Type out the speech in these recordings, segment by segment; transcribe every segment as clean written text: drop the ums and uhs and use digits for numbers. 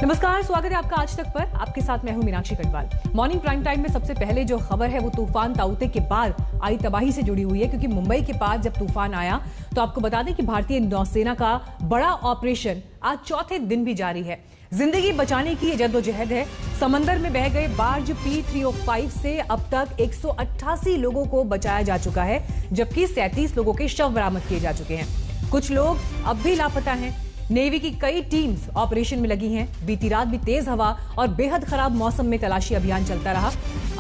नमस्कार, स्वागत है आपका आज तक पर। आपके साथ मैं हूं Meenakshi Katwal. Morning prime time में सबसे पहले जो खबर है वो तूफान ताउते के बाद आई तबाही से जुड़ी हुई है, क्योंकि मुंबई के पास जब तूफान आया तो आपको बता दें कि भारतीय नौसेना का बड़ा ऑपरेशन आज चौथे दिन भी जारी है। जिंदगी बचाने की जद्दोजहद है। समंदर में बह गए बार्ज P305 से अब तक 188 लोगों को बचाया जा चुका है, जबकि 37 लोगों के शव बरामद किए जा चुके हैं। कुछ लोग अब भी लापता हैं। नेवी की कई टीम्स ऑपरेशन में लगी हैं। बीती रात भी तेज हवा और बेहद खराब मौसम में तलाशी अभियान चलता रहा।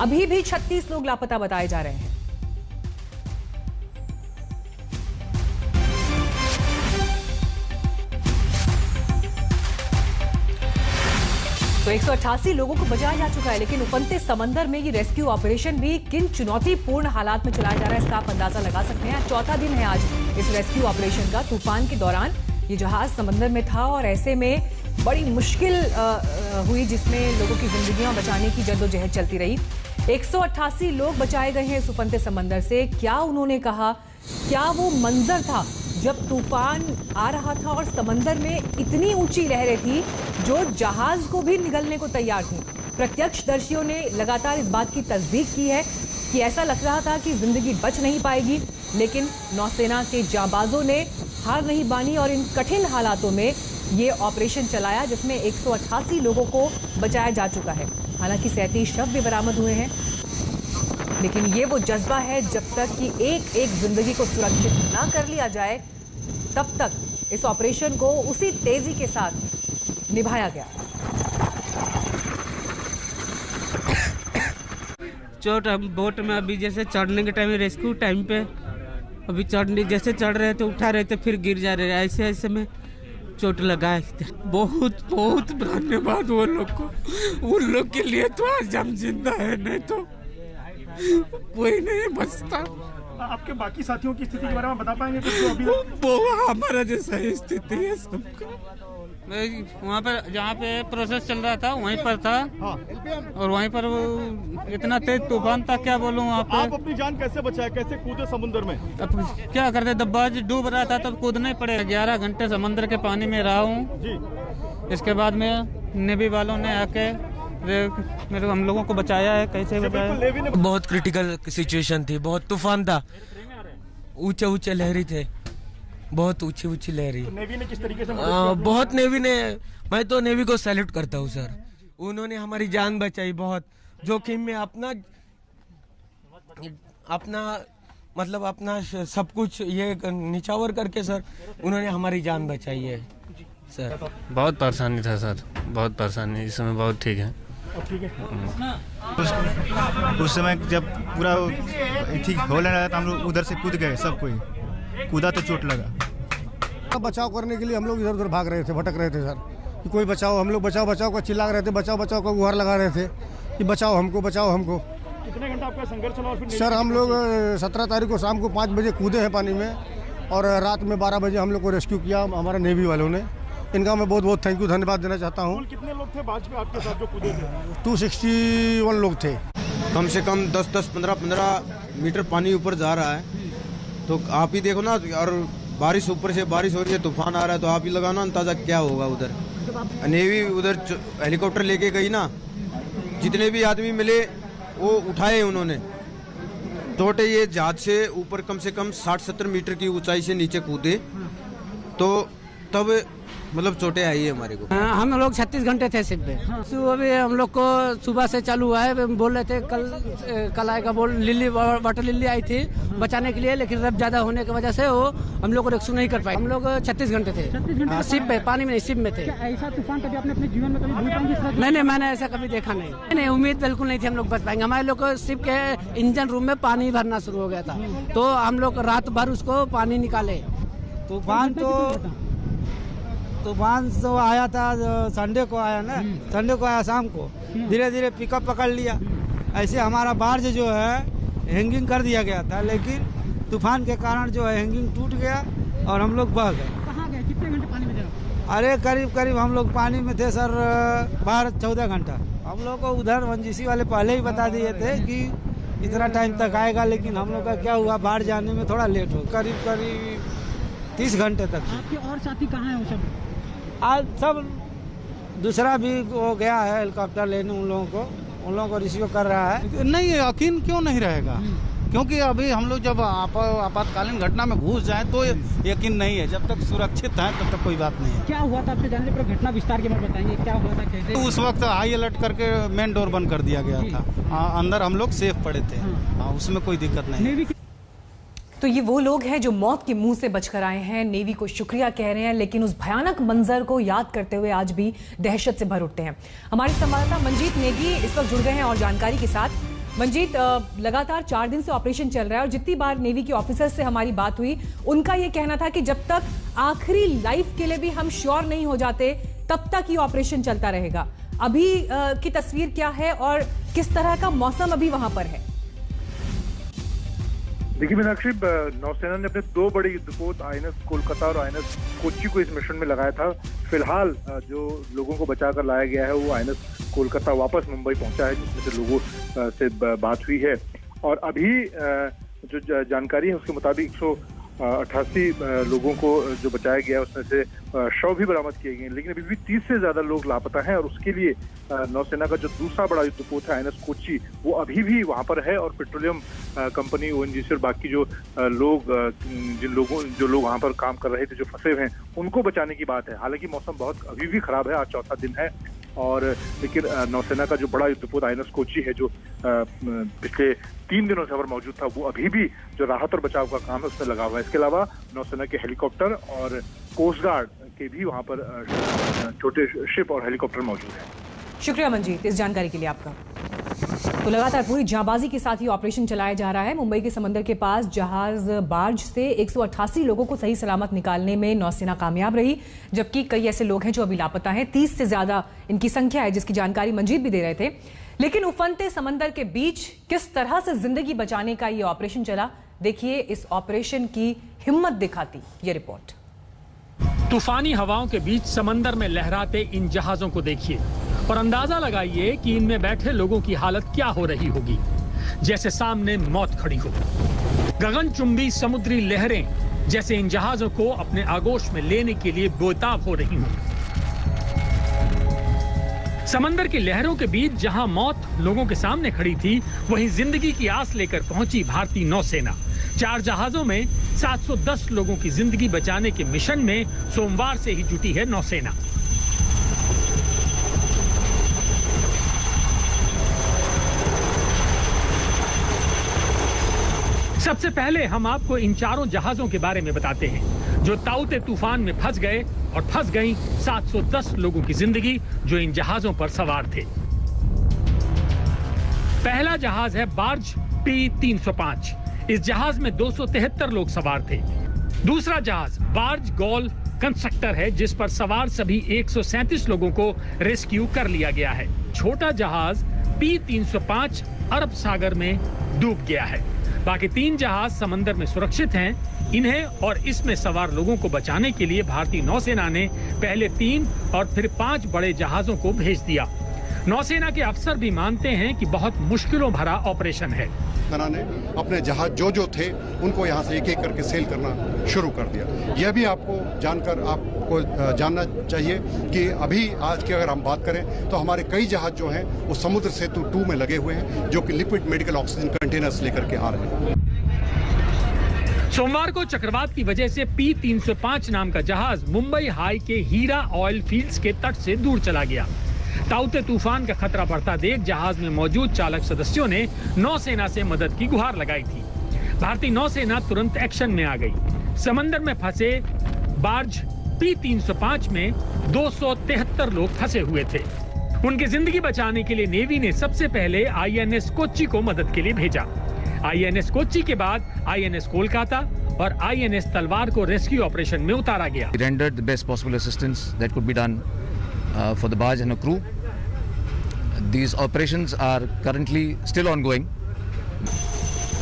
अभी भी 36 लोग लापता बताए जा रहे हैं। तो 188 लोगों को बचाया जा चुका है, लेकिन उफनते समंदर में ये रेस्क्यू ऑपरेशन भी किन चुनौतीपूर्ण हालात में चलाया जा रहा है, इसका आप अंदाजा लगा सकते हैं। चौथा दिन है आज इस रेस्क्यू ऑपरेशन का। तूफान के दौरान ये जहाज समंदर में था और ऐसे में बड़ी मुश्किल हुई, जिसमें लोगों की जिंदगियां बचाने की जद्दोजहद चलती रही। 188 लोग बचाए गए हैं इस उफनते समंदर से। क्या उन्होंने कहा, क्या वो मंजर था जब तूफान आ रहा था और समंदर में इतनी ऊंची लहरें थी जो जहाज को भी निगलने को तैयार थी। प्रत्यक्षदर्शियों ने लगातार इस बात की तस्दीक की है कि ऐसा लग रहा था कि जिंदगी बच नहीं पाएगी, लेकिन नौसेना के जांबाजों ने हार नहीं मानी और इन कठिन हालातों में ये ऑपरेशन चलाया, जिसमें 188 लोगों को बचाया जा चुका है। हालांकि 37 शव भी बरामद हुए हैं, लेकिन ये वो जज्बा है, जब तक कि एक एक जिंदगी को सुरक्षित ना कर लिया जाए तब तक इस ऑपरेशन को उसी तेजी के साथ निभाया गया। चोट हम बोट में अभी जैसे चढ़ने के टाइम रेस्क्यू टाइम पे अभी जैसे चढ़ रहे थे, उठा रहे थे, फिर गिर जा रहे, ऐसे ऐसे में चोट लगा है। बहुत बहुत धन्यवाद वो लोग को। उन लोग के लिए तो आज हम जिंदा है, नहीं तो कोई नहीं बचता। आपके बाकी साथियों की स्थिति के बारे में बता पाएंगे कुछ? जो अभी वो हमारा जैसा ही स्थिति है सबका। मैं वहाँ पर जहाँ पे प्रोसेस चल रहा था वहीं पर था। हाँ। और वहीं पर वो इतना तेज तूफान था, क्या बोलूँ वहाँ पे। आप अपनी जान कैसे बचाए, कैसे कूदे समुद्र में? अब क्या करते, दब्बाज डूब रहा था तब कूदना ही पड़ेगा। 11 घंटे समंदर के पानी में रहा हूँ जी। इसके बाद में नेवी वालों ने आके मेरे हम लोगों को बचाया है। कैसे बचाया? बहुत क्रिटिकल सिचुएशन थी, बहुत तूफान था, ऊंचे ऊंचे लहरी थे, बहुत ऊंची ऊंची लहरी। तो नेवी ने किस तरीके से बहुत नेवी ने, मैं तो नेवी को सैल्यूट करता हूँ सर। उन्होंने हमारी जान बचाई, बहुत जोखिम में अपना मतलब अपना सब कुछ ये निछावर करके सर उन्होंने हमारी जान बचाई है सर। बहुत परेशानी था सर, बहुत परेशानी। इस समय बहुत ठीक है। ठीक है। उस समय जब पूरा ठीक हो रहा था, हम लोग उधर से कूद गए, सब कोई कूदा तो चोट लगा। बचाव करने के लिए हम लोग इधर उधर भाग रहे थे, भटक रहे थे सर कि कोई बचाओ। हम लोग बचाओ बचाओ का चिल्ला रहे थे, बचाओ बचाओ का गुहार लगा रहे थे कि बचाओ हमको, बचाओ हमको। कितने घंटा आपका संघर्ष चला? सर हम लोग 17 तारीख को शाम को 5 बजे कूदे हैं पानी में, और रात में 12 बजे हम लोग को रेस्क्यू किया हमारा नेवी वालों ने। इनका मैं बहुत बहुत थैंक यू, धन्यवाद देना चाहता हूँ। कितने लोग थे बाज पे आपके साथ जो कूदे थे? 261 लोग थे। कम से कम 10-10, 15-15 मीटर पानी ऊपर जा रहा है, तो आप ही देखो ना। और बारिश ऊपर से बारिश हो रही है, तूफान आ रहा है, तो आप ही लगाओ ना अंदाजा क्या होगा उधर। नेवी उधर हेलीकॉप्टर लेके गई ना, जितने भी आदमी मिले वो उठाए उन्होंने। छोटे ये जहाज से ऊपर कम से कम 60-70 मीटर की ऊंचाई से नीचे कूदे, तो तब मतलब चोटें आई है हमारे को। हम लोग 36 घंटे थे शिप पे। अभी हम लोग को सुबह से चालू हुआ है। बोल रहे थे कल आएगा, बोल लिली वाटर लिली आई थी बचाने के लिए, लेकिन रब ज्यादा होने की वजह से वो हम लोग को रेस्क्यू नहीं कर पाए। हम लोग 36 घंटे थे शिप पे, पानी में नहीं, शिप में थे। ऐसा तूफान कभी आपने अपने जीवन में कभी भूल पाएंगे? नहीं, मैंने ऐसा कभी देखा नहीं। उम्मीद बिल्कुल नहीं थी हम लोग बच पाएंगे। हमारे लोग को शिप के इंजन रूम में पानी भरना शुरू हो गया था, तो हम लोग रात भर उसको पानी निकाले। तूफान तो आया था संडे को आया ना, संडे को आया शाम को, धीरे धीरे पिकअप पकड़ लिया। ऐसे हमारा बार्ज जो है हैंगिंग कर दिया गया था, लेकिन तूफान के कारण जो है हैंगिंग टूट गया और हम लोग बह गए। कहाँ गए? कितने घंटे पानी में थे? अरे करीब हम लोग पानी में थे सर 12-14 घंटा। हम लोग को उधर वनजीसी वाले पहले ही बता दिए थे कि इतना टाइम तक आएगा, लेकिन हम लोग का क्या हुआ, बाहर जाने में थोड़ा लेट हो, करीब 30 घंटे तक। आपके और साथी कहाँ हैं वो सब? आज सब दूसरा भी वो गया है हेलीकॉप्टर लेने उन लोगों को रिसीव कर रहा है। नहीं, यकीन क्यों नहीं रहेगा? क्योंकि अभी हम लोग जब आपातकालीन घटना में घुस जाएं तो यकीन नहीं है। जब तक सुरक्षित हैं तब तक कोई बात नहीं है। क्या हुआ था आपसे जानने पर घटना विस्तार के में बताएंगे, क्या हुआ था, कैसे? उस वक्त हाई अलर्ट करके मेन डोर बंद कर दिया गया था। अंदर हम लोग सेफ पड़े थे। उसमें कोई दिक्कत नहीं। तो ये वो लोग हैं जो मौत के मुंह से बचकर आए हैं, नेवी को शुक्रिया कह रहे हैं, लेकिन उस भयानक मंजर को याद करते हुए आज भी दहशत से भर उठते हैं। हमारे संवाददाता मंजीत नेगी इस वक्त जुड़ गए हैं और जानकारी के साथ। मंजीत, लगातार 4 दिन से ऑपरेशन चल रहा है और जितनी बार नेवी के ऑफिसर से हमारी बात हुई, उनका ये कहना था कि जब तक आखिरी लाइफ के लिए भी हम श्योर नहीं हो जाते तब तक ये ऑपरेशन चलता रहेगा। अभी की तस्वीर क्या है और किस तरह का मौसम अभी वहां पर है? देखिए मीनाक्षी, नौसेना ने अपने 2 बड़े युद्धपोत INS कोलकाता और INS कोच्चि को इस मिशन में लगाया था। फिलहाल जो लोगों को बचाकर लाया गया है वो INS कोलकाता वापस मुंबई पहुंचा है, जिसमें से लोगों से बात हुई है। और अभी जो जानकारी है उसके मुताबिक 188 लोगों को जो बचाया गया है उसमें से शव भी बरामद किए गए हैं, लेकिन अभी भी 30 से ज्यादा लोग लापता हैं। और उसके लिए नौसेना का जो दूसरा बड़ा युद्धपोत है INS कोच्चि, वो अभी भी वहां पर है। और पेट्रोलियम कंपनी ONGC और बाकी जो लोग वहां पर काम कर रहे थे, जो फंसे हुए हैं, उनको बचाने की बात है। हालांकि मौसम बहुत अभी भी खराब है, आज चौथा दिन है। और लेकिन नौसेना का जो बड़ा युद्धपोत INS कोच्चि है, जो पिछले 3 दिनों से वहां पर मौजूद था, वो अभी भी जो राहत और बचाव का काम है उसमें लगा हुआ है। इसके अलावा नौसेना के हेलीकॉप्टर और कोस्ट गार्ड के भी वहां पर छोटे शिप और हेलीकॉप्टर मौजूद हैं। शुक्रिया मंजीत इस जानकारी के लिए आपका। तो लगातार पूरी जांबाजी के साथ ही ऑपरेशन चलाया जा रहा है। मुंबई के समंदर के पास जहाज बार्ज से 188 लोगों को सही सलामत निकालने में नौसेना कामयाब रही, जबकि कई ऐसे लोग हैं जो अभी लापता हैं। 30 से ज्यादा इनकी संख्या है, जिसकी जानकारी मंजीत भी दे रहे थे। लेकिन उफनते समंदर के बीच किस तरह से जिंदगी बचाने का ये ऑपरेशन चला, देखिए इस ऑपरेशन की हिम्मत दिखाती ये रिपोर्ट। तूफानी हवाओं के बीच समंदर में लहराते इन जहाजों को देखिए और अंदाजा लगाइए कि इनमें बैठे लोगों की हालत क्या हो रही होगी। जैसे सामने मौत खड़ी हो। गगनचुंबी समुद्री लहरें जैसे इन जहाजों को अपने आगोश में लेने के लिए बेताब हो रही हों। समंदर की लहरों के बीच जहां मौत लोगों के सामने खड़ी थी, वहीं जिंदगी की आस लेकर पहुंची भारतीय नौसेना। 4 जहाजों में 710 लोगों की जिंदगी बचाने के मिशन में सोमवार से ही जुटी है नौसेना। सबसे पहले हम आपको इन 4 जहाजों के बारे में बताते हैं जो ताउते तूफान में फंस गए और फंस गई 710 लोगों की जिंदगी जो इन जहाजों पर सवार थे। पहला जहाज है बार्ज P-305। इस जहाज में 273 लोग सवार थे। दूसरा जहाज बार्ज गॉल कंस्ट्रक्टर है, जिस पर सवार सभी 137 लोगों को रेस्क्यू कर लिया गया है। छोटा जहाज P-305 अरब सागर में डूब गया है। बाकी 3 जहाज समंदर में सुरक्षित हैं। इन्हें और इसमें सवार लोगों को बचाने के लिए भारतीय नौसेना ने पहले 3 और फिर 5 बड़े जहाजों को भेज दिया। नौसेना के अफसर भी मानते हैं कि बहुत मुश्किलों भरा ऑपरेशन है। सेना ने अपने जहाज जो थे उनको यहाँ से एक एक करके सेल करना शुरू कर दिया। यह भी आपको जानकर आपको जानना चाहिए कि अभी आज की अगर हम बात करें तो हमारे कई जहाज जो हैं वो समुद्र सेतु 2 में लगे हुए हैं, जो कि लिक्विड मेडिकल ऑक्सीजन कंटेनर्स लेकर के आ रहे हैं। सोमवार को चक्रवात की वजह से P-305 नाम का जहाज मुंबई हाई के हीरा ऑयल फील्ड्स के तट से दूर चला गया। ताउते तूफान का खतरा बढ़ता देख जहाज में मौजूद चालक सदस्यों ने नौसेना से मदद की गुहार लगाई थी। भारतीय नौसेना तुरंत एक्शन में आ गई। समंदर में फंसे बार्ज P-305 में 273 लोग फंसे हुए थे। उनकी जिंदगी बचाने के लिए नेवी ने सबसे पहले INS कोच्चि को मदद के लिए भेजा। INS कोच्चि के बाद INS कोलकाता और INS तलवार को रेस्क्यू ऑपरेशन में उतारा गया। We rendered the best possible assistance that could be done for the barge and the crew. These operations are currently still ongoing.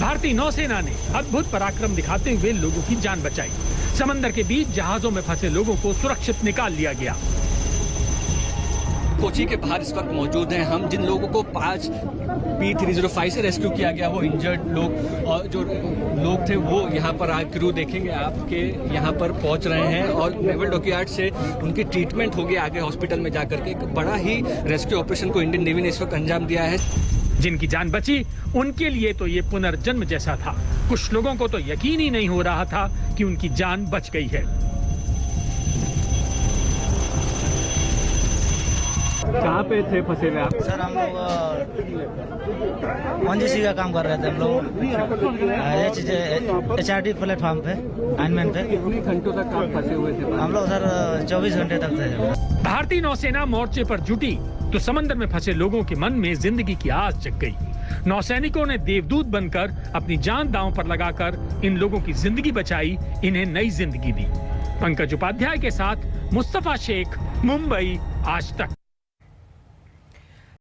भारतीय नौसेना ने अद्भुत पराक्रम दिखाते हुए लोगों की जान बचाई। समंदर के बीच जहाजों में फंसे लोगों को सुरक्षित निकाल लिया गया। कोची के बाहर इस वक्त मौजूद हैं हम। जिन लोगों को 5 P305 से रेस्क्यू किया गया, वो इंजर्ड लोग और जो लोग थे वो यहाँ पर क्रू देखेंगे आपके यहाँ पर पहुँच रहे हैं और नेवल डॉकयार्ड से उनकी ट्रीटमेंट होगी आगे हॉस्पिटल में जाकर के। बड़ा ही रेस्क्यू ऑपरेशन को इंडियन नेवी ने इस वक्त अंजाम दिया है। जिनकी जान बची उनके लिए तो ये पुनर्जन्म जैसा था। कुछ लोगों को तो यकीन ही नहीं हो रहा था कि उनकी जान बच गई है। कहाँ पे थे फंसे हुए आप? सर हम लोग ONGC का काम कर रहे थे हम लोग HRD प्लेटफॉर्म पे, लाइनमैन पे। कितने घंटों तक आप फंसे हुए थे? हम लोग सर 24 घंटे तक थे। भारतीय नौसेना मोर्चे पर जुटी तो समंदर में फंसे लोगों के मन में जिंदगी की आस जग गई। नौसैनिकों ने देवदूत बनकर अपनी जान दांव पर लगाकर इन लोगों की जिंदगी बचाई, इन्हें नई जिंदगी दी। पंकज उपाध्याय के साथ मुस्तफा शेख, मुंबई, आज तक।